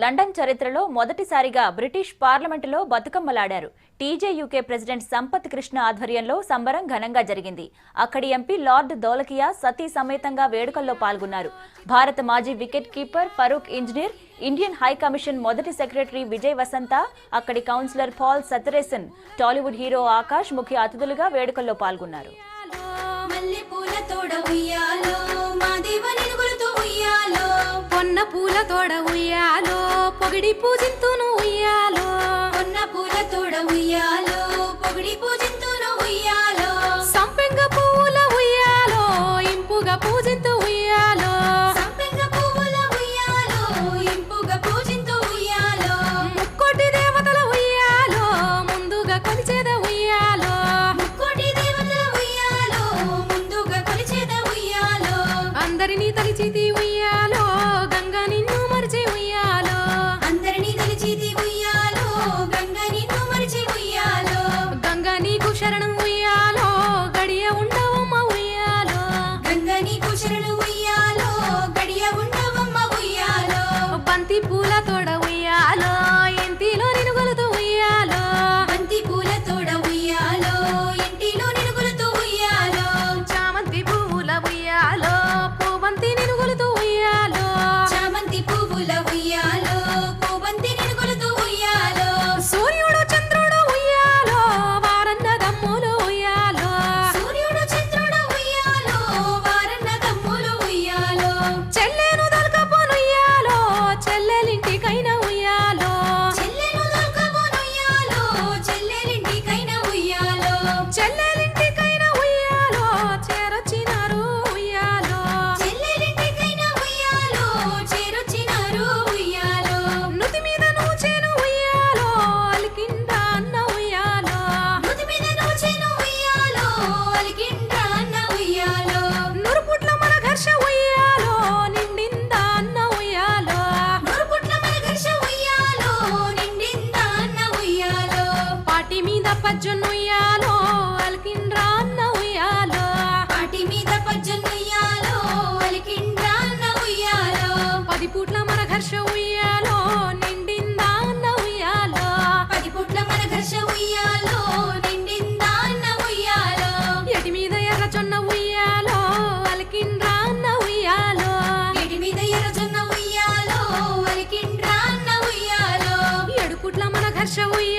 London చరిత్రలో మొదటిసారిగా British పార్లమెంటులో బతుకమ్మలాడారు. టీజేయూకే ప్రెసిడెంట్ సంపత్ కృష్ణ ఆధ్వర్యంలో సంబరం ఘనంగా జరిగింది. అక్కడి ఎంపీ లార్డ్ దౌలకియా సతీ సమేతంగా వేడుకల్లో పాల్గొన్నారు. భారత మాజీ wicket keeper Farokh Engineer, Indian high commission మొదటి సెక్రటరీ విజయ్ వసంత, అక్కడి councillor Paul Satharesan, Tollywood hero Akash ముఖ్య అతిథులుగా వేడుకల్లో పాల్గొన్నారు. పొన్న పూల తోడ ఉయ్యాలో పొగిడి పూజింతును ఉయ్యాలో, పొన్న పూల తోడ ఉయ్యాలో పొగిడి పూజింతును ఉయ్యాలో, సంపెంగ పువ్వుల ఉయ్యాలో ఇంపుగా పూజింతు ఉయ్యాలో, సంపెంగ పువ్వుల ఉయ్యాలో ఇంపుగా పూజింతు ఉయ్యాలో, ముక్కోటి దేవతల ఉయ్యాలో ముందుగా కొలిచేద ఉయ్యాలో, ముక్కోటి దేవతల ఉయ్యాలో ముందుగా కొలిచేద ఉయ్యాలో, అందరినీ తలిచితి ఉయ్యాలో శరణం ఉయ్యాలో గడియ ఉండవమ్మ ఉయ్యాలో, గంగా నీకు శరణు ఉయ్యాలో గడియ ఉండవమ్మ ఉయ్యాలో, బంతి పూల తోడ ఉయ్యాలో ఇంటిలో నినుగొలుతూ ఉయ్యాలో, బంతి పూల తోడ ఉయ్యాలో ఇంటిలో నినుగొలుతూ ఉయ్యాలో, చామంతి పువ్వుల ఉయ్యాలో పూబంతి నినుగొలుతూ ఉయ్యాలో, చామంతి పువ్వుల ఉయ్యాలో పూబంతి నినుగొలుతూ ఉయ్యాలో, సూర్యుడు చంద్రుడు ఉయ్యాలో పజ్జనుయ్యాలో అల్కిండ్రా అన్న ఉయ్యాలో, పాటి మీద పజ్జనుయ్యాలో అల్కిండ్రా అన్న ఉయ్యాలో, 10 పూట్ల మన ఘర్ష ఉయ్యాలో నిండిందా అన్న ఉయ్యాలో, 10 పూట్ల మన ఘర్ష ఉయ్యాలో నిండిందా అన్న ఉయ్యాలో, ఎటి మీద ఎర్ర జొన్న ఉయ్యాలో అల్కిండ్రా అన్న ఉయ్యాలో, ఎటి మీద ఎర్ర జొన్న ఉయ్యాలో అల్కిండ్రా అన్న ఉయ్యాలో, 7 పూట్ల మన ఘర్ష ఉయ్యాలో